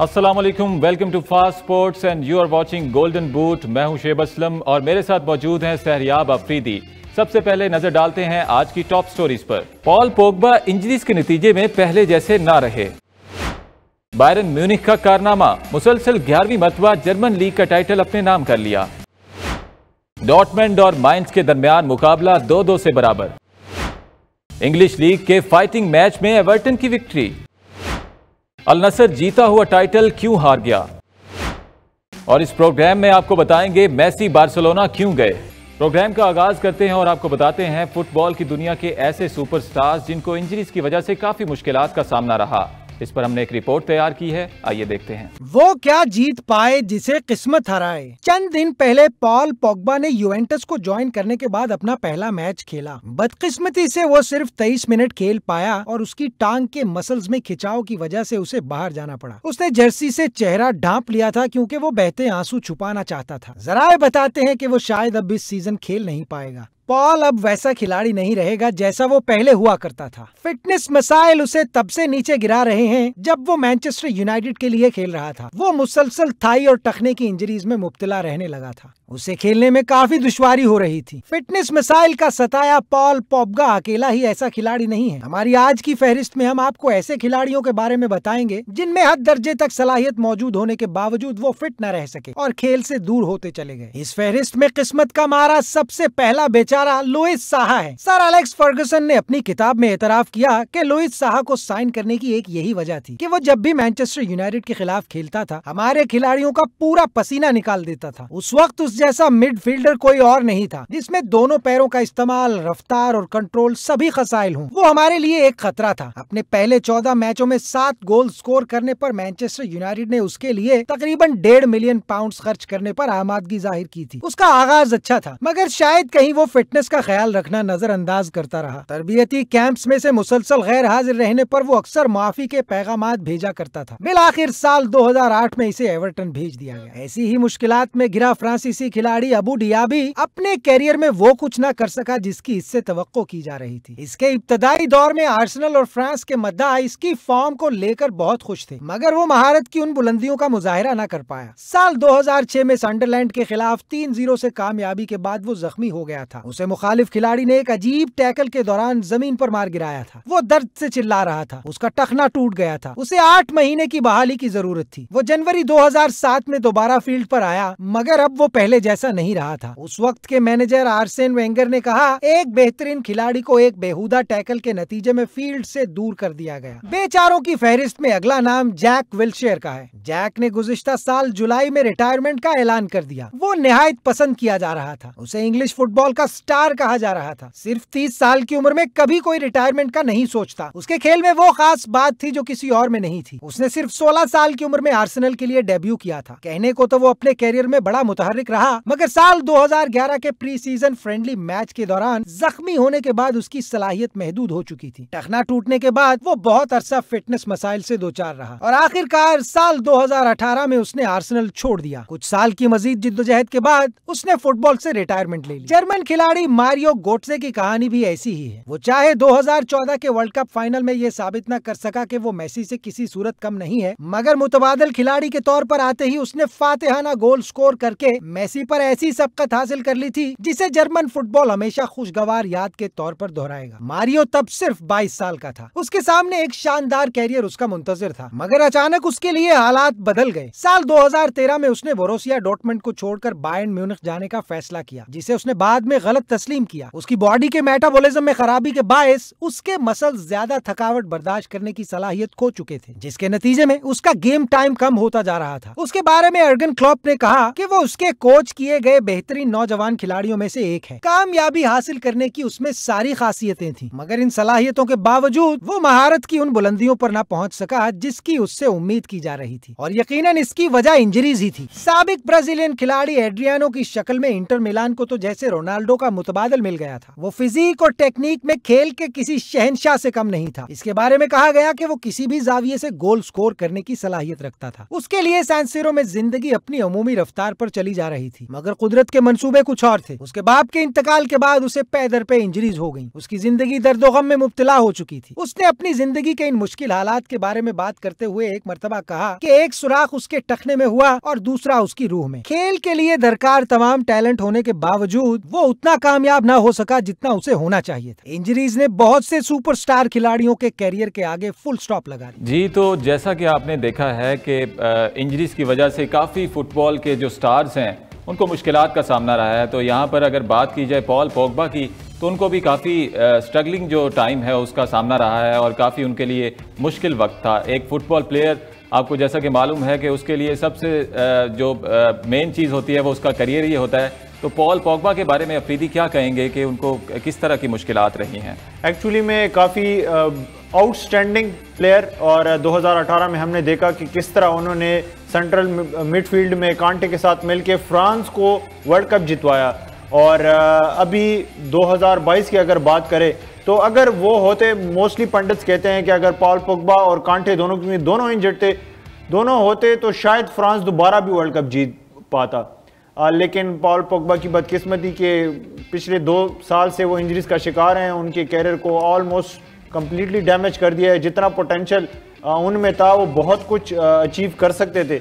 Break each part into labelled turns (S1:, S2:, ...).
S1: अस्सलामुअलैकुम, welcome to fast sports and you are watching golden boot. मैं हूं शेब असलम और मेरे साथ मौजूद हैं सहरियाब अफरीदी। सबसे पहले नजर डालते हैं आज की टॉप स्टोरीज पर। पॉल पोग्बा इंजरीज के नतीजे में पहले जैसे ना रहे। बायरन म्यूनिख का कारनामा, मुसलसल 11वीं मरतबा जर्मन लीग का टाइटल अपने नाम कर लिया। डॉर्टमंड और माइंस के दरमियान मुकाबला 2-2 से बराबर। इंग्लिश लीग के फाइटिंग मैच में एवर्टन की विक्ट्री। अल नसर जीता हुआ टाइटल क्यों हार गया, और इस प्रोग्राम में आपको बताएंगे मेसी बार्सिलोना क्यों गए। प्रोग्राम का आगाज करते हैं और आपको बताते हैं फुटबॉल की दुनिया के ऐसे सुपरस्टार्स जिनको इंजरीज की वजह से काफी मुश्किलात का सामना रहा। इस पर हमने एक रिपोर्ट तैयार की है, आइए देखते हैं।
S2: वो क्या जीत पाए जिसे किस्मत हराए। चंद दिन पहले पॉल पोग्बा ने यूवेंटस को ज्वाइन करने के बाद अपना पहला मैच खेला। बदकिस्मती से वो सिर्फ 23 मिनट खेल पाया और उसकी टांग के मसल्स में खिंचाव की वजह से उसे बाहर जाना पड़ा। उसने जर्सी से चेहरा ढांप लिया था क्योंकि वो बहते आंसू छुपाना चाहता था। जराए बताते हैं कि वो शायद अब इस सीजन खेल नहीं पाएगा। पॉल अब वैसा खिलाड़ी नहीं रहेगा जैसा वो पहले हुआ करता था। फिटनेस मसाइल उसे तब से नीचे गिरा रहे हैं जब वो मैनचेस्टर यूनाइटेड के लिए खेल रहा था। वो मुसलसल थाई और टखने की इंजरीज में मुब्तला रहने लगा था। उसे खेलने में काफी दुश्वारी हो रही थी। फिटनेस मसाइल का सताया पॉल पोग्बा अकेला ही ऐसा खिलाड़ी नहीं है। हमारी आज की फहरिस्त में हम आपको ऐसे खिलाड़ियों के बारे में बताएंगे जिनमें हद दर्जे तक सलाहियत मौजूद होने के बावजूद वो फिट न रह सके और खेल से दूर होते चले गए। इस फहरिस्त में किस्मत का मारा सबसे पहला बेचारा लुइस साहा है। सर एलेक्स फर्गुसन ने अपनी किताब में एतराफ किया कि लुइस साहा को साइन करने की एक यही वजह थी कि वो जब भी मैनचेस्टर यूनाइटेड के खिलाफ खेलता था हमारे खिलाड़ियों का पूरा पसीना निकाल देता था। उस वक्त उस जैसा मिडफील्डर कोई और नहीं था जिसमें दोनों पैरों का इस्तेमाल, रफ्तार और कंट्रोल सभी खसाइल हों। वो हमारे लिए एक खतरा था। अपने पहले 14 मैचों में 7 गोल स्कोर करने पर मैनचेस्टर यूनाइटेड ने उसके लिए तकरीबन £1.5 मिलियन खर्च करने पर आमादगी जाहिर की थी। उसका आगाज अच्छा था मगर शायद कहीं वो फिटनेस का ख्याल रखना नजरअंदाज करता रहा। तरबियती कैंप्स में से मुसलसल गैर हाजिर रहने पर वो अक्सर माफी के पैगामात भेजा करता था। बिलाखिर साल 2008 में इसे एवर्टन भेज दिया गया। ऐसी ही मुश्किलात में घिरा फ्रांसीसी खिलाड़ी अबू डियाबी अपने कैरियर में वो कुछ न कर सका जिसकी इससे तवक्को की जा रही थी। इसके इब्तदाई दौर में आर्सेनल और फ्रांस के मद्दा इसकी फॉर्म को लेकर बहुत खुश थे मगर वो महारत की उन बुलंदियों का मुजाहिरा न कर पाया। साल 2006 में सनडरलैंड के खिलाफ 3-0 से कामयाबी के बाद वो जख्मी हो गया था। उसे मुखालिफ खिलाड़ी ने एक अजीब टैकल के दौरान जमीन पर मार गिराया था। वो दर्द से चिल्ला रहा था, उसका टखना टूट गया था। उसे 8 महीने की बहाली की जरूरत थी। वो जनवरी 2007 में दोबारा फील्ड पर आया मगर अब वो पहले जैसा नहीं रहा था। उस वक्त के मैनेजर आर्सेन वेंगर ने कहा एक बेहतरीन खिलाड़ी को एक बेहुदा टैकल के नतीजे में फील्ड से दूर कर दिया गया। बेचारों की फहरिस्त में अगला नाम जैक विल्शेयर का है। जैक ने गुज़िश्ता साल जुलाई में रिटायरमेंट का ऐलान कर दिया। वो निहायत पसंद किया जा रहा था। उसे इंग्लिश फुटबॉल का स्टार कहा जा रहा था। सिर्फ 30 साल की उम्र में कभी कोई रिटायरमेंट का नहीं सोचता। उसके खेल में वो खास बात थी जो किसी और में नहीं थी। उसने सिर्फ 16 साल की उम्र में आर्सेनल के लिए डेब्यू किया था। कहने को तो वो अपने कैरियर में बड़ा मुतहर्रिक रहा मगर साल 2011 के प्री सीजन फ्रेंडली मैच के दौरान जख्मी होने के बाद उसकी सलाहियत महदूद हो चुकी थी। टखना टूटने के बाद वो बहुत अरसा फिटनेस मसाइल से दो चार रहा और आखिरकार साल 2018 में उसने आर्सेनल छोड़ दिया। कुछ साल की मजीद जिद्दोजहद के बाद उसने फुटबॉल से रिटायरमेंट ले ली। जर्मन खिलाड़ी मारियो गोट्से की कहानी भी ऐसी ही है। वो चाहे 2014 के वर्ल्ड कप फाइनल में ये साबित न कर सका कि वो मेसी से किसी सूरत कम नहीं है मगर मुतबादल खिलाड़ी के तौर पर आते ही उसने फातिहाना गोल स्कोर करके मेसी पर ऐसी सबकत हासिल कर ली थी जिसे जर्मन फुटबॉल हमेशा खुशगवार याद के तौर पर दोहराएगा। मारियो तब सिर्फ 22 साल का था। उसके सामने एक शानदार कैरियर उसका मुंतजिर था मगर अचानक उसके लिए हालात बदल गए। साल 2013 में उसने बोरोसिया डॉर्टमंड को छोड़कर बायर्न म्यूनिख जाने का फैसला किया जिसे उसने बाद में गलत तस्लीम किया। उसकी बॉडी के मेटाबॉलिज्म में खराबी के बायस उसके मसल्स ज्यादा थकावट बर्दाश्त करने की सलाहियत खो चुके थे जिसके नतीजे में उसका गेम टाइम कम होता जा रहा था। उसके बारे में अर्गन क्लॉप ने कहा कि वो उसके कोच किए गए बेहतरीन नौजवान खिलाड़ियों में से एक है। कामयाबी हासिल करने की उसमें सारी खासियतें थी मगर इन सलाहियतों के बावजूद वो महारत की उन बुलंदियों पर न पहुंच सका जिसकी उससे उम्मीद की जा रही थी और यकीनन इसकी वजह इंजरीज ही थी। साबिक ब्राजीलियन खिलाड़ी एड्रियानो की शक्ल में इंटर मिलान को तो जैसे रोनाल्डो का मुतबादल मिल गया था। वो फिजिक और टेक्निक में खेल के किसी शहनशाह से कम नहीं था। इसके बारे में कहा गया कि वो किसी भी जाविये से गोल स्कोर करने की सलाहियत रखता था। उसके लिए सैन सिरो में जिंदगी अपनी अमूमी रफ्तार पर चली जा रही थी, मगर कुदरत के मंसूबे कुछ और थे। उसके बाप के इंतकाल के बाद उसे पे दर पे इंजरीज हो गई। उसकी जिंदगी दर्दो गम में मुब्तला हो चुकी थी। उसने अपनी जिंदगी के इन मुश्किल हालात के बारे में बात करते हुए एक मर्तबा कहा कि एक सुराख उसके टखने में हुआ और दूसरा उसकी रूह में। खेल के लिए दरकार तमाम टैलेंट होने के बावजूद वो उतना कामयाब ना हो सका जितना उसे होना चाहिए था। इंजरीज ने बहुत से सुपरस्टार खिलाड़ियों के कैरियर के आगे फुल स्टॉप लगा दी।
S1: जी, तो जैसा कि आपने देखा है कि इंजरीज की वजह से काफ़ी फुटबॉल के जो स्टार्स हैं उनको मुश्किलात का सामना रहा है। तो यहाँ पर अगर बात की जाए पॉल पोग्बा की, तो उनको भी काफ़ी स्ट्रगलिंग जो टाइम है उसका सामना रहा है और काफ़ी उनके लिए मुश्किल वक्त था। एक फुटबॉल प्लेयर, आपको जैसा कि मालूम है कि उसके लिए सबसे जो मेन चीज़ होती है वो उसका करियर ही होता है। तो पॉल पोग्बा के बारे में अफरीदी क्या कहेंगे कि उनको किस तरह की मुश्किलात रही हैं?
S3: एक्चुअली में काफ़ी आउटस्टैंडिंग प्लेयर, और 2018 में हमने देखा कि किस तरह उन्होंने सेंट्रल मिडफील्ड में कांटे के साथ मिलके फ्रांस को वर्ल्ड कप जितवाया। और अभी 2022 की अगर बात करें तो अगर वो होते, मोस्टली पंडित्स कहते हैं कि अगर पॉल पोग्बा और कांटे दोनों इंजर्ड थे, दोनों होते तो शायद फ्रांस दोबारा भी वर्ल्ड कप जीत पाता। लेकिन पॉल पोग्बा की बदकिस्मती के पिछले 2 साल से वो इंजरीज का शिकार हैं। उनके कैरियर को ऑलमोस्ट कंप्लीटली डैमेज कर दिया है। जितना पोटेंशियल उनमें था वो बहुत कुछ अचीव कर सकते थे।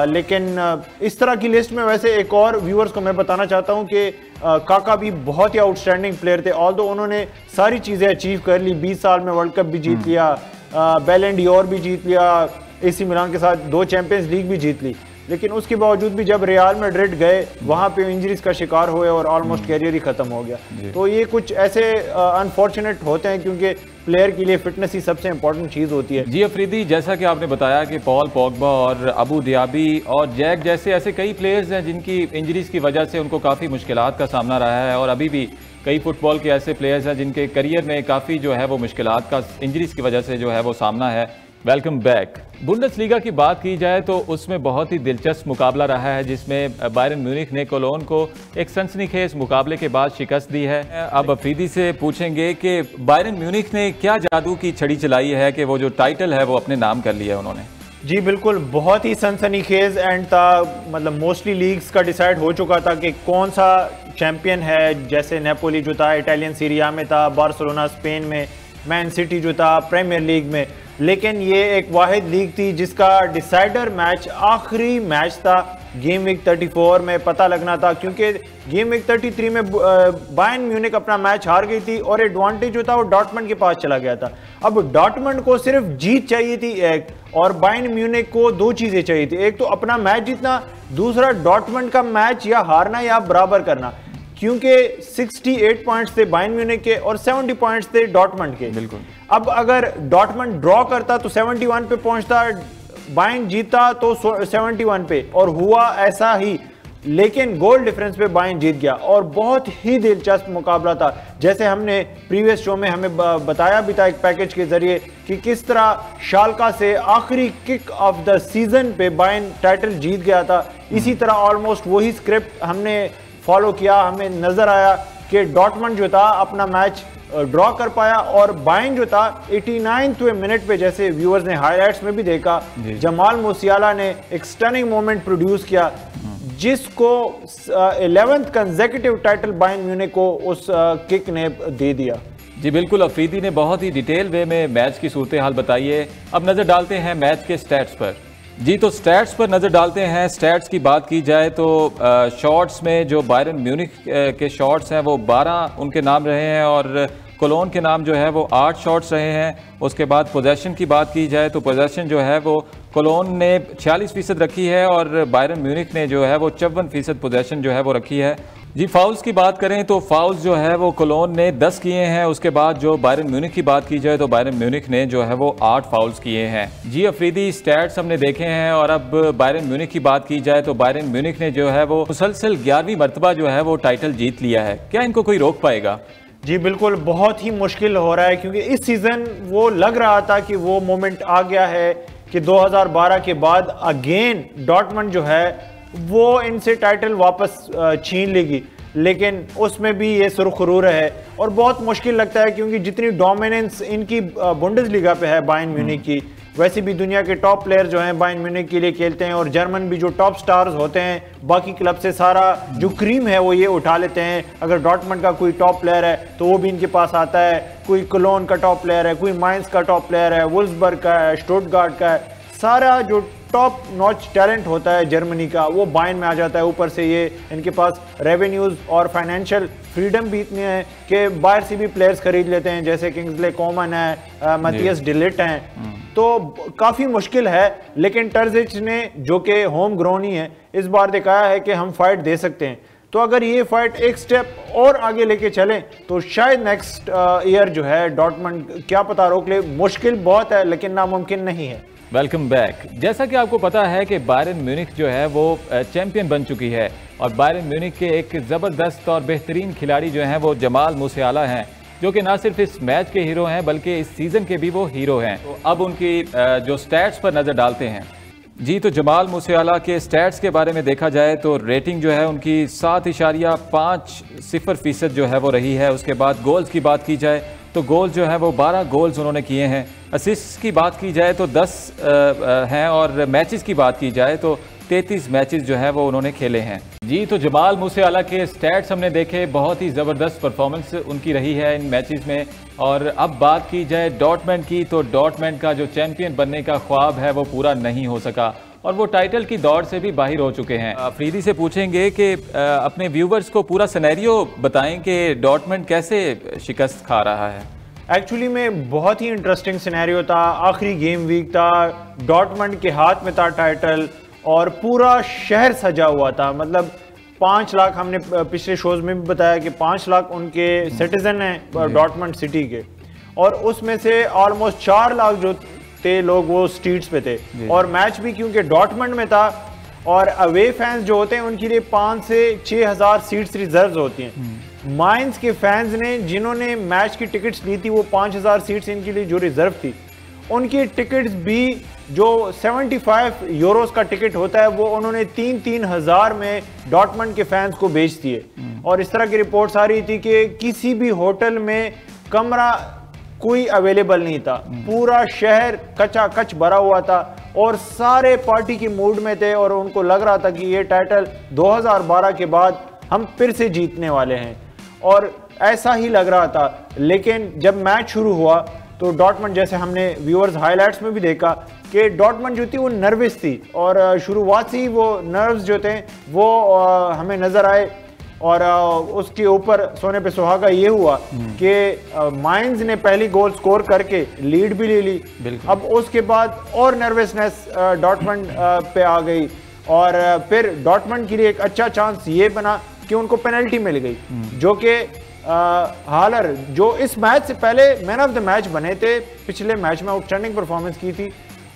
S3: लेकिन इस तरह की लिस्ट में वैसे एक और व्यूअर्स को मैं बताना चाहता हूं कि काका भी बहुत ही आउटस्टैंडिंग प्लेयर थे। ऑल्दो उन्होंने सारी चीज़ें अचीव कर ली, 20 साल में वर्ल्ड कप भी जीत लिया, बैलन डी'ओर भी जीत लिया, एसी मिलान के साथ 2 चैंपियंस लीग भी जीत ली। लेकिन उसके बावजूद भी जब रियल मैड्रिड गए वहां पे इंजरीज का शिकार हुए और ऑलमोस्ट कैरियर ही खत्म हो गया। तो ये कुछ ऐसे अनफॉर्चुनेट होते हैं क्योंकि प्लेयर के लिए फिटनेस ही सबसे इंपॉर्टेंट चीज़ होती है।
S1: जी अफरीदी, जैसा कि आपने बताया कि पॉल पोग्बा और अबू दियाबी और जैक जैसे ऐसे कई प्लेयर्स हैं जिनकी इंजरीज की वजह से उनको काफ़ी मुश्किलात का सामना रहा है, और अभी भी कई फुटबॉल के ऐसे प्लेयर्स हैं जिनके करियर में काफ़ी जो है वो मुश्किलात का इंजरीज की वजह से जो है वो सामना है। Welcome back. बुंडेसलीगा की बात की जाए तो उसमें बहुत ही दिलचस्प मुकाबला रहा है जिसमें बायरन म्यूनिख ने कोलोन को एक सनसनीखेज मुकाबले के बाद शिकस्त दी है। अब अफरीदी से पूछेंगे कि बायरन म्यूनिख ने क्या जादू की छड़ी चलाई है कि वो जो टाइटल है वो अपने नाम कर लिया है उन्होंने।
S3: जी बिल्कुल, बहुत ही सनसनीखेज एंड था। मतलब मोस्टली लीग्स का डिसाइड हो चुका था कि कौन सा चैंपियन है। जैसे नेपोली जो था इटालियन सीरिया में था, बार्सिलोना स्पेन में, मैन सिटी जो था प्रीमियर लीग में। लेकिन ये एक वाहिद लीग थी जिसका डिसाइडर मैच आखिरी मैच था। गेम वीक 34 में पता लगना था, क्योंकि गेम वीक 33 में बायर्न म्यूनिख अपना मैच हार गई थी और एडवांटेज जो था वो डॉर्टमंड के पास चला गया था। अब डॉर्टमंड को सिर्फ जीत चाहिए थी एक, और बायर्न म्यूनिख को 2 चीजें चाहिए थी। एक तो अपना मैच जीतना, दूसरा डॉर्टमंड का मैच या हारना या बराबर करना, क्योंकि 68 पॉइंट्स थे बायर्न म्यूनिख के और 70 पॉइंट्स थे डॉर्टमंड के।
S1: बिल्कुल।
S3: अब अगर डॉर्टमंड ड्रॉ करता तो 71 पे पहुंचता, बायर्न जीता तो 71 पे, और हुआ ऐसा ही। लेकिन गोल डिफरेंस पे बायर्न जीत गया और बहुत ही दिलचस्प मुकाबला था। जैसे हमने प्रीवियस शो में हमें बताया भी था एक पैकेज के जरिए कि किस तरह शाल्का से आखिरी किक ऑफ द सीजन पे बायर्न टाइटल जीत गया था। इसी तरह ऑलमोस्ट वही स्क्रिप्ट हमने फॉलो किया। हमें नजर आया कि डॉर्टमंड जो था अपना मैच ड्रॉ कर पाया, और बायर्न जो था 89वें मिनट पे, जैसे व्यूअर्स ने हाईलाइट्स में भी देखा, जमाल मूसियाला ने एक स्टनिंग मोमेंट प्रोड्यूस किया जिसको 11th consecutive title Bayern Munich को उस किक ने दे दिया।
S1: जी बिल्कुल, अफरीदी ने बहुत ही डिटेल वे में मैच की सूरत हाल बताई है। अब नजर डालते हैं मैच के स्टैट्स पर। जी तो स्टैट्स पर नज़र डालते हैं। स्टैट्स की बात की जाए तो शॉट्स में जो बायरन म्यूनिख के शॉट्स हैं वो 12 उनके नाम रहे हैं, और कोलोन के नाम जो है वो 8 शॉट्स रहे हैं। उसके बाद पोजेशन की बात की जाए तो पोजेशन जो है वो कोलोन ने 46% रखी है और बायरन म्यूनिख ने जो है वो 54% पोजेशन जो है वो रखी है। जी फाउल्स की बात करें तो फाउल्स जो है वो कोलोन ने 10 किए हैं। उसके बाद जो बायरन म्यूनिख की बात की जाए तो बायरन म्यूनिख ने जो है वो 8 फाउल्स किए हैं। जी अफरीदी, स्टैट्स हमने देखे हैं, और अब बायरन म्यूनिख की बात की जाए तो बायरन म्यूनिख ने जो है वो मुसलसल 11वीं मरतबा जो है वो टाइटल जीत लिया है। क्या इनको कोई रोक पाएगा?
S3: जी बिल्कुल, बहुत ही मुश्किल हो रहा है, क्योंकि इस सीजन वो लग रहा था कि वो मोमेंट आ गया है कि 2012 के बाद अगेन डॉर्टमंड जो है वो इनसे टाइटल वापस छीन लेगी, लेकिन उसमें भी ये सुरखरूर है और बहुत मुश्किल लगता है, क्योंकि जितनी डोमिनेंस इनकी बुंडेसलीगा पे है बायर्न म्यूनिख की, वैसे भी दुनिया के टॉप प्लेयर जो हैं बायर्न म्यूनिख के लिए खेलते हैं, और जर्मन भी जो टॉप स्टार्स होते हैं बाकी क्लब से सारा जो क्रीम है वो ये उठा लेते हैं। अगर डॉर्टमंड का कोई टॉप प्लेयर है तो वो भी इनके पास आता है, कोई कोलोन का टॉप प्लेयर है, कोई माइंस का टॉप प्लेयर है, वुल्सबर्ग का है, स्टुटगार्ट का है, सारा जो टॉप नॉच टैलेंट होता है जर्मनी का वो बायर्न में आ जाता है। ऊपर से ये इनके पास रेवेन्यूज़ और फाइनेंशियल फ्रीडम भी इतनी है कि बाहर से भी प्लेयर्स खरीद लेते हैं, जैसे किंग्सले कोमन है, मैथियस डे लिट हैं। तो काफ़ी मुश्किल है, लेकिन टर्जिच ने जो कि होम ग्रोन ही है इस बार दिखाया है कि हम फाइट दे सकते हैं। तो अगर ये फाइट एक स्टेप और आगे लेके चलें तो शायद नेक्स्ट ईयर जो है डॉर्टमंड क्या पता रोक ले। मुश्किल बहुत है लेकिन नामुमकिन नहीं है।
S1: Welcome back. जैसा कि आपको पता है कि बायर्न म्यूनिख जो है वो चैंपियन बन चुकी है, और बायर्न म्यूनिख के एक ज़बरदस्त और बेहतरीन खिलाड़ी जो हैं वो जमाल मूसियाला हैं, जो कि ना सिर्फ इस मैच के हीरो हैं बल्कि इस सीज़न के भी वो हीरो हैं। तो अब उनकी जो स्टैट्स पर नज़र डालते हैं। जी, तो जमाल मूसियाला के स्टैट्स के बारे में देखा जाए तो रेटिंग जो है उनकी 7.50% जो है वो रही है। उसके बाद गोल्स की बात की जाए तो गोल्स जो है वो 12 गोल्स उन्होंने किए हैं। असिस्ट की बात की जाए तो 10 हैं, और मैचेस की बात की जाए तो 33 मैचेस जो है वो उन्होंने खेले हैं। जी, तो जमाल मूसियाला के स्टैट्स हमने देखे, बहुत ही ज़बरदस्त परफॉर्मेंस उनकी रही है इन मैचेस में। और अब बात की जाए डॉर्टमंड की, तो डॉर्टमंड का जो चैंपियन बनने का ख्वाब है वो पूरा नहीं हो सका, और वो टाइटल की दौड़ से भी बाहर हो चुके हैं। अफरीदी से पूछेंगे कि अपने व्यूवर्स को पूरा सिनेरियो बताएं कि डॉर्टमंड कैसे शिकस्त खा रहा है।
S3: एक्चुअली में बहुत ही इंटरेस्टिंग सिनेरियो था, आखिरी गेम वीक था, डॉर्टमंड के हाथ में था टाइटल और पूरा शहर सजा हुआ था। मतलब 5 लाख, हमने पिछले शोज में भी बताया कि 5 लाख उनके सिटीजन हैं डॉर्टमंड सिटी के, और उसमें से ऑलमोस्ट 4 लाख जो थे लोग वो स्ट्रीट्स पे थे। और मैच भी क्योंकि डॉर्टमंड में था, और अवे फैंस जो होते हैं उनके लिए 5 से 6 हज़ार सीट्स रिजर्व होती हैं। माइंस के फैंस ने जिन्होंने मैच की टिकट्स ली थी वो 5,000 सीट्स इनके लिए जो रिजर्व थी, उनकी टिकट्स भी जो 75 यूरोस का टिकट होता है वो उन्होंने 3-3 हज़ार में डॉर्टमंड के फैंस को बेच दिए। और इस तरह की रिपोर्ट्स आ रही थी कि किसी भी होटल में कमरा कोई अवेलेबल नहीं था, पूरा शहर कचा कच भरा हुआ था, और सारे पार्टी की मूड में थे, और उनको लग रहा था कि ये टाइटल 2012 के बाद हम फिर से जीतने वाले हैं, और ऐसा ही लग रहा था। लेकिन जब मैच शुरू हुआ तो डॉर्टमंड, जैसे हमने व्यूअर्स हाइलाइट्स में भी देखा कि डॉर्टमंड जो थी वो नर्वस थी, और शुरुआत से ही वो नर्व्स जो थे वो हमें नज़र आए। और उसके ऊपर सोने पे सुहागा ये हुआ कि माइंस ने पहली गोल स्कोर करके लीड भी ले ली। अब उसके बाद और नर्वसनेस डॉर्टमंड पे आ गई, और फिर डॉर्टमंड के लिए एक अच्छा चांस ये बना कि उनको पेनल्टी मिल गई, जो कि हालर जो इस मैच से पहले मैन ऑफ द मैच बने थे, पिछले मैच में आउटस्टैंडिंग परफॉर्मेंस की थी,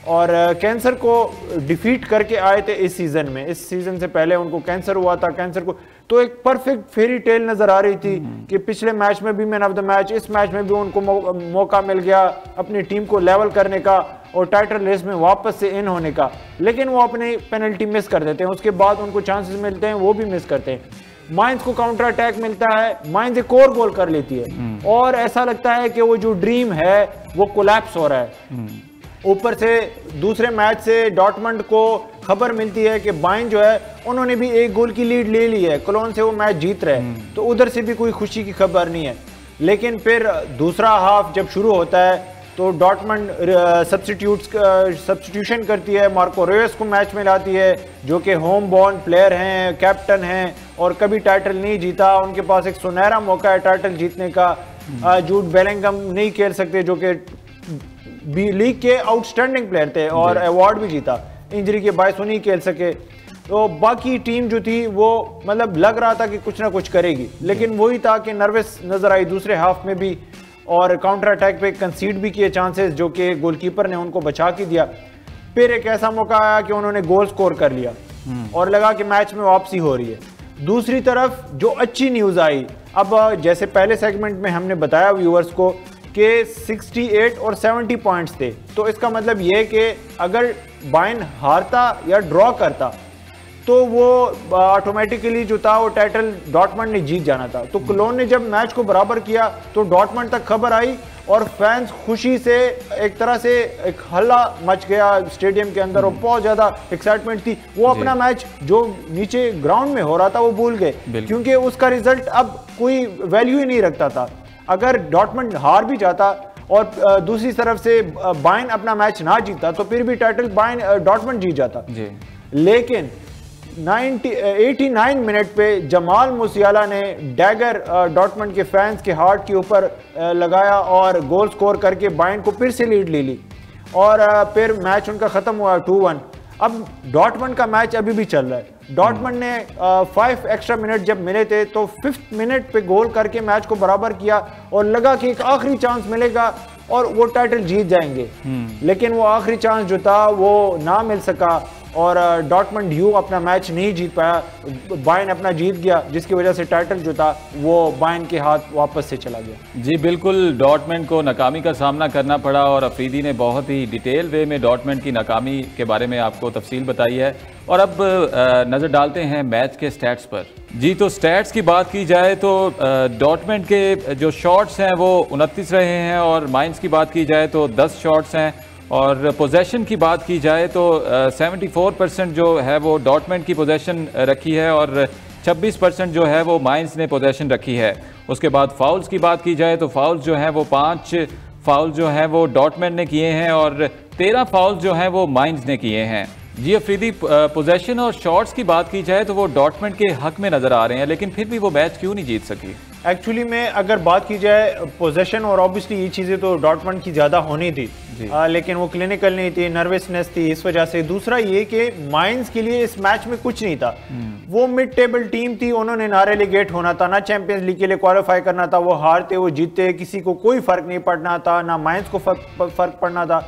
S3: और कैंसर को डिफीट करके आए थे इस सीजन में। इस सीजन से पहले उनको कैंसर हुआ था, कैंसर को तो एक परफेक्ट फेरी टेल नजर आ रही थी कि पिछले मैच में भी मैन ऑफ द मैच, इस मैच में भी उनको मौका मिल गया अपनी टीम को लेवल करने का और टाइटल रेस में वापस से इन होने का। लेकिन वो अपनी पेनल्टी मिस कर देते हैं, उसके बाद उनको चांसेस मिलते हैं वो भी मिस करते हैं। माइंस को काउंटर अटैक मिलता है, माइंस एक और गोल कर लेती है, और ऐसा लगता है कि वो जो ड्रीम है वो कोलैप्स हो रहा है। ऊपर से दूसरे मैच से डॉर्टमंड को खबर मिलती है कि बायर्न जो है उन्होंने भी 1 गोल की लीड ले ली है, कोलोन से वो मैच जीत रहे हैं, तो उधर से भी कोई खुशी की खबर नहीं है। लेकिन फिर दूसरा हाफ जब शुरू होता है तो डॉर्टमंड सब्स्टिट्यूशन करती है, मार्को रेस को मैच में लाती है, जो कि होम बॉर्न प्लेयर हैं, कैप्टन हैं, और कभी टाइटल नहीं जीता। उनके पास एक सुनहरा मौका है टाइटल जीतने का। जूड बेलिंगम नहीं खेल सकते, जो कि लीग के आउटस्टैंडिंग प्लेयर थे और अवार्ड भी जीता, इंजरी के बायस नहीं खेल सके। तो बाकी टीम जो थी वो मतलब लग रहा था कि कुछ ना कुछ करेगी, लेकिन वही था कि नर्वस नजर आई दूसरे हाफ में भी, और काउंटर अटैक पे कंसीड भी किए चांसेस, जो कि गोलकीपर ने उनको बचा के दिया। फिर एक ऐसा मौका आया कि उन्होंने गोल स्कोर कर लिया और लगा कि मैच में वापसी हो रही है। दूसरी तरफ जो अच्छी न्यूज़ आई, अब जैसे पहले सेगमेंट में हमने बताया व्यूअर्स को कि 68 और 70 पॉइंट्स थे, तो इसका मतलब यह कि अगर बायर्न हारता या ड्रॉ करता तो वो ऑटोमेटिकली जो था वो टाइटल डॉर्टमंड ने जीत जाना था। तो क्लोन ने जब मैच को बराबर किया तो डॉर्टमंड तक खबर आई और फैंस खुशी से एक तरह से एक हल्ला मच गया स्टेडियम के अंदर और बहुत ज्यादा एक्साइटमेंट थी। वो अपना मैच जो नीचे ग्राउंड में हो रहा था वो भूल गए, क्योंकि उसका रिजल्ट अब कोई वैल्यू ही नहीं रखता था। अगर डॉर्टमंड हार भी जाता और दूसरी तरफ से बायर्न अपना मैच ना जीता तो फिर भी टाइटल बायर्न डॉर्टमंड जीत जाता। लेकिन 89 मिनट पे जमाल मुसियाला ने डैगर डॉर्टमंड के फैंस के हार्ट के ऊपर लगाया और गोल स्कोर करके बायर्न को फिर से लीड ले ली और फिर मैच उनका खत्म हुआ 2-1। अब डॉर्टमंड का मैच अभी भी चल रहा है। डॉर्टमंड ने 5 एक्स्ट्रा मिनट जब मिले थे तो 5th मिनट पे गोल करके मैच को बराबर किया और लगा कि एक आखिरी चांस मिलेगा और वो टाइटल जीत जाएंगे, लेकिन वो आखिरी चांस जो था वो ना मिल सका और डॉर्टमंड यूं अपना मैच नहीं जीत पाया। बायर्न अपना जीत गया, जिसकी वजह से टाइटल जो था वो बायर्न के हाथ वापस से चला गया।
S1: जी बिल्कुल, डॉर्टमंड को नाकामी का सामना करना पड़ा और अफरीदी ने बहुत ही डिटेल वे में डॉर्टमंड की नाकामी के बारे में आपको तफसील बताई है। और अब नज़र डालते हैं मैच के स्टैट्स पर। जी तो स्टैट्स की बात की जाए तो डॉर्टमंड के जो शॉट्स हैं वो 29 रहे हैं और माइंस की बात की जाए तो 10 शॉट्स हैं और पोजेशन की बात की जाए तो 74% जो है वो डॉर्टमंड की पोजेशन रखी है और 26% जो है वो माइंस ने पोजेशन रखी है। उसके बाद फाउल्स की बात की जाए तो फाउल्स जो हैं वो 5 फाउल जो हैं वो डॉर्टमंड ने किए हैं और 13 फाउल्स जो हैं वो माइंस ने किए हैं। जी अफरीदी, पोजेशन और शॉट्स की बात की जाए तो वो डॉर्टमंड के हक में नजर आ रहे हैं, लेकिन फिर भी वो मैच क्यों नहीं जीत सकी?
S3: एक्चुअली में अगर बात की जाए पोजेशन और ऑब्वियसली ये चीज़ें तो डॉर्टमंड की ज़्यादा होनी थी, लेकिन वो क्लिनिकल नहीं थी, नर्वसनेस थी, इस वजह से। दूसरा ये कि माइंस के लिए इस मैच में कुछ नहीं था। वो मिड टेबल टीम थी, उन्होंने ना रेलीगेट होना था, ना चैंपियंस लीग के लिए क्वालिफाई करना था। वो हारते वो जीतते किसी को कोई फर्क नहीं पड़ना था, ना माइंस को फर्क पड़ना था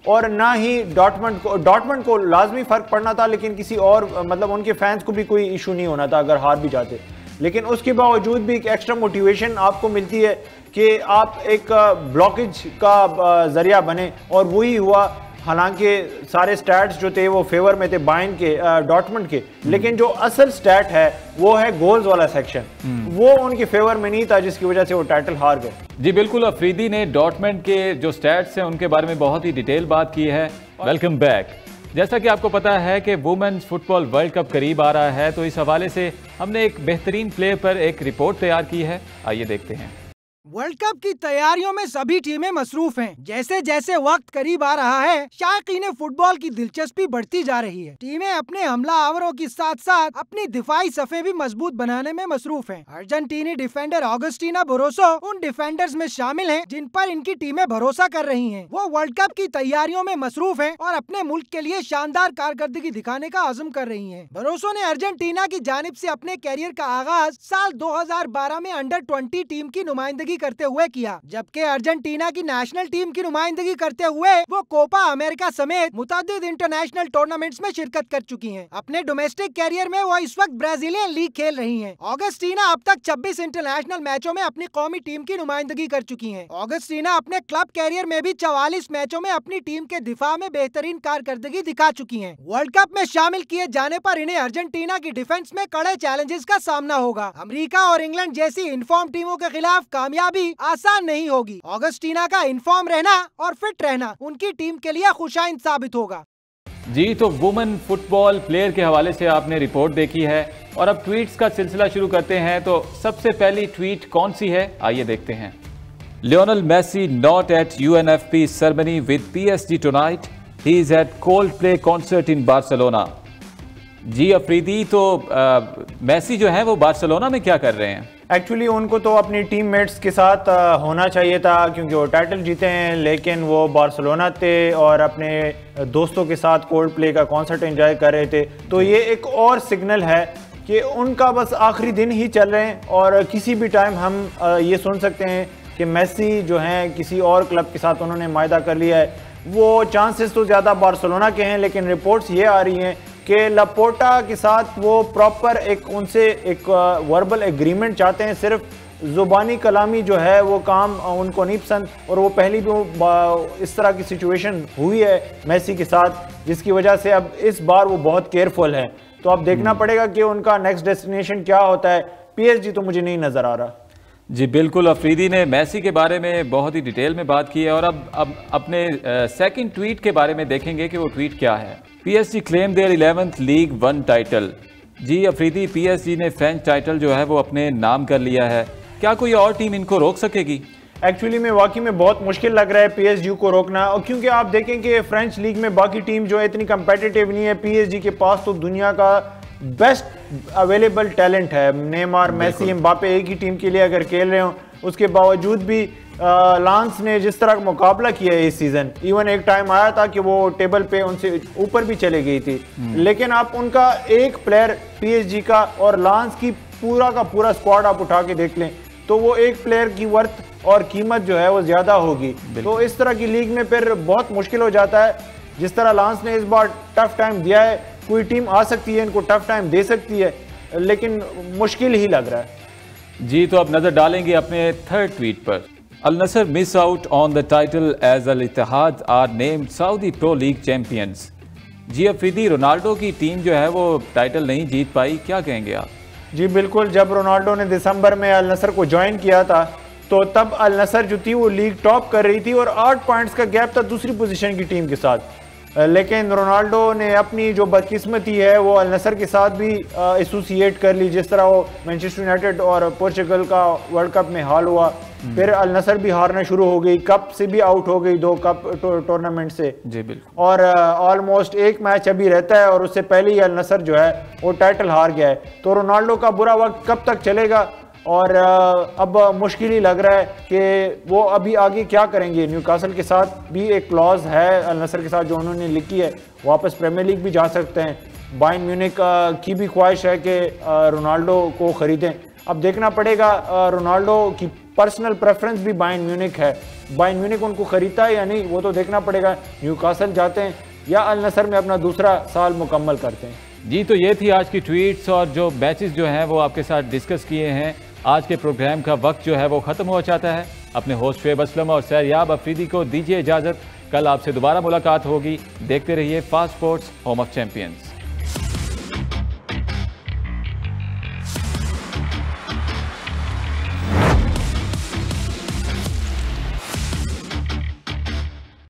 S3: और ना ही डॉर्टमंड को लाजमी फर्क पड़ना था, लेकिन किसी और मतलब उनके फैंस को भी कोई इशू नहीं होना था अगर हार भी जाते। लेकिन उसके बावजूद भी एक एक्स्ट्रा मोटिवेशन आपको मिलती है कि आप एक ब्लॉकेज का जरिया बने और वही हुआ। हालांकि सारे स्टैट्स जो थे वो फेवर में थे बायर्न के, डॉर्टमंड के, लेकिन जो असल स्टैट है वो है गोल्स वाला सेक्शन, वो उनके फेवर में नहीं था, जिसकी वजह से वो टाइटल हार गए।
S1: जी बिल्कुल, अफरीदी ने डॉर्टमंड के जो स्टैट्स हैं उनके बारे में बहुत ही डिटेल बात की है। Welcome back. जैसा कि आपको पता है कि वुमेन्स फुटबॉल वर्ल्ड कप करीब आ रहा है, तो इस हवाले से हमने एक बेहतरीन प्लेयर पर एक रिपोर्ट तैयार की है, आइए देखते हैं।
S2: वर्ल्ड कप की तैयारियों में सभी टीमें मसरूफ हैं। जैसे जैसे वक्त करीब आ रहा है, शायकीन फुटबॉल की दिलचस्पी बढ़ती जा रही है। टीमें अपने हमलावरों के साथ साथ अपनी दिफाई सफे भी मजबूत बनाने में मसरूफ हैं। अर्जेंटीनी डिफेंडर ऑगस्टीना बोरोसो उन डिफेंडर्स में शामिल हैं जिन पर इनकी टीमें भरोसा कर रही हैं। वो वर्ल्ड कप की तैयारियों में मसरूफ हैं और अपने मुल्क के लिए शानदार कारकर्दगी दिखाने का आज़म कर रही हैं। बोरोसो ने अर्जेंटीना की जानिब से अपने कैरियर का आगाज साल 2012 में अंडर-20 टीम की नुमाइंदगी करते हुए किया, जबकि अर्जेंटीना की नेशनल टीम की नुमाइंदगी करते हुए वो कोपा अमेरिका समेत मुतअद्दिद इंटरनेशनल टूर्नामेंट्स में शिरकत कर चुकी हैं। अपने डोमेस्टिक कैरियर में वो इस वक्त ब्राजीलियन लीग खेल रही हैं। ऑगस्टीना अब तक 26 इंटरनेशनल मैचों में अपनी कौमी टीम की नुमाइंदगी कर चुकी हैं। ऑगस्टीना अपने क्लब कैरियर में भी 44 मैचों में अपनी टीम के दिफा में बेहतरीन कारकर्दगी दिखा चुकी हैं। वर्ल्ड कप में शामिल किए जाने पर इन्हें अर्जेंटीना की डिफेंस में कड़े चैलेंजेस का सामना होगा। अमेरिका और इंग्लैंड जैसी इनफॉर्म टीमों के खिलाफ कामयाबी आसान नहीं होगी। ऑगस्टीना का इनफॉर्म रहना और फिट रहना उनकी टीम के लिए खुशाइन साबित होगा।
S1: जी तो वुमेन फुटबॉल प्लेयर के हवाले से आपने रिपोर्ट देखी है और अब ट्वीट्स का सिलसिला शुरू करते हैं। तो सबसे पहली ट्वीट कौन सी है, आइए देखते हैं। Lionel Messi not at UNFP ceremony with PSG tonight, he is at Coldplay concert in Barcelona. Ji Afridi, तो मेसी जो है वो बार्सिलोना में क्या कर रहे हैं?
S3: एक्चुअली उनको तो अपनी टीम मेट्स के साथ होना चाहिए था, क्योंकि वो टाइटल जीते हैं, लेकिन वो बार्सिलोना थे और अपने दोस्तों के साथ कोल्ड प्ले का कॉन्सर्ट एंजॉय कर रहे थे। तो ये एक और सिग्नल है कि उनका बस आखिरी दिन ही चल रहे हैं और किसी भी टाइम हम ये सुन सकते हैं कि मेसी जो हैं किसी और क्लब के साथ उन्होंने मायदा कर लिया है। वो चांसेस तो ज़्यादा बार्सिलोना के हैं, लेकिन रिपोर्ट्स ये आ रही हैं कि लापोर्टा के साथ वो प्रॉपर उनसे एक वर्बल एग्रीमेंट चाहते हैं। सिर्फ ज़ुबानी कलामी जो है वो काम उनको नहीं पसंद, और वो पहली भी इस तरह की सिचुएशन हुई है मेसी के साथ, जिसकी वजह से अब इस बार वो बहुत केयरफुल है। तो अब देखना पड़ेगा कि उनका नेक्स्ट डेस्टिनेशन क्या होता है। PSG तो मुझे नहीं नजर आ रहा।
S1: जी बिल्कुल, अफरीदी ने मेसी के बारे में बहुत ही डिटेल में बात की है और अब अपने सेकंड ट्वीट के बारे में देखेंगे कि वो ट्वीट क्या है। PSG claim their 11th league 1 title. जी अफरीदी, PSG ने फ्रेंच टाइटल जो है वो अपने नाम कर लिया है, क्या कोई और टीम इनको रोक सकेगी?
S3: एक्चुअली में वाकई में बहुत मुश्किल लग रहा है PSG को रोकना, और क्योंकि आप देखें कि फ्रेंच लीग में बाकी टीम जो है इतनी कंपेटिटिव नहीं है। PSG के पास तो दुनिया का बेस्ट अवेलेबल टैलेंट है। नेमार, मेसी, एम्बापे एक ही टीम के लिए अगर खेल रहे हो, उसके बावजूद भी लांस ने जिस तरह का मुकाबला किया है इस सीजन, इवन एक टाइम आया था कि वो टेबल पे उनसे ऊपर भी चले गई थी। लेकिन आप उनका एक प्लेयर PSG का और लांस की पूरा का पूरा स्क्वाड आप उठा के देख लें तो वो एक प्लेयर की वर्थ और कीमत जो है वो ज्यादा होगी। तो इस तरह की लीग में फिर बहुत मुश्किल हो जाता है। जिस तरह लांस ने इस बार टफ टाइम दिया है, कोई टीम आ सकती है इनको टफ टाइम दे सकती है, लेकिन मुश्किल ही लग रहा है।
S1: जी तो अब नजर डालेंगे अपने थर्ड ट्वीट पर। Al Nassr miss out on the title as Al Ittihad are named Saudi pro league champions. Ji Afridi, Ronaldo की टीम जो है वो टाइटल नहीं जीत पाई, क्या कहेंगे आप?
S3: जी बिल्कुल, जब रोनाल्डो ने दिसंबर में अल नसर को ज्वाइन किया था तो तब अल नसर जो थी वो लीग टॉप कर रही थी और 8 पॉइंट्स का गैप था दूसरी पोजीशन की टीम के साथ। लेकिन रोनाल्डो ने अपनी जो बदकिस्मती है वो अल नसर के साथ भी एसोसिएट कर ली, जिस तरह वो मैनचेस्टर यूनाइटेड और पोर्चुगल का वर्ल्ड कप में हाल हुआ। फिर अल नसर भी हारना शुरू हो गई, कप से भी आउट हो गई 2 कप टूर्नामेंट से।
S1: जी बिल्कुल।
S3: और ऑलमोस्ट एक मैच अभी रहता है और उससे पहले ही अल नसर जो है वो टाइटल हार गया है। तो रोनाल्डो का बुरा वक्त कब तक चलेगा और अब मुश्किल ही लग रहा है कि वो अभी आगे क्या करेंगे। न्यूकासल के साथ भी एक क्लॉज है अल नसर के साथ जो उन्होंने लिखी है, वापस प्रीमियर लीग भी जा सकते हैं। बायर्न म्यूनिख की भी ख्वाहिश है कि रोनाल्डो को खरीदें। अब देखना पड़ेगा, रोनाल्डो की पर्सनल प्रेफरेंस भी बायर्न म्यूनिख है। बायर्न म्यूनिख उनको खरीदता है या नहीं वो तो देखना पड़ेगा। न्यूकासल जाते हैं या अल नसर में अपना दूसरा साल मुकम्मल करते हैं।
S1: जी तो ये थी आज की ट्वीट्स और जो मैचेस जो हैं वो आपके साथ डिस्कस किए हैं। आज के प्रोग्राम का वक्त जो है वो ख़त्म हो जाता है। अपने होस्ट शुएब असलम और सहरयाब अफरीदी को दीजिए इजाज़त। कल आपसे दोबारा मुलाकात होगी। देखते रहिए fast sports, home of champions.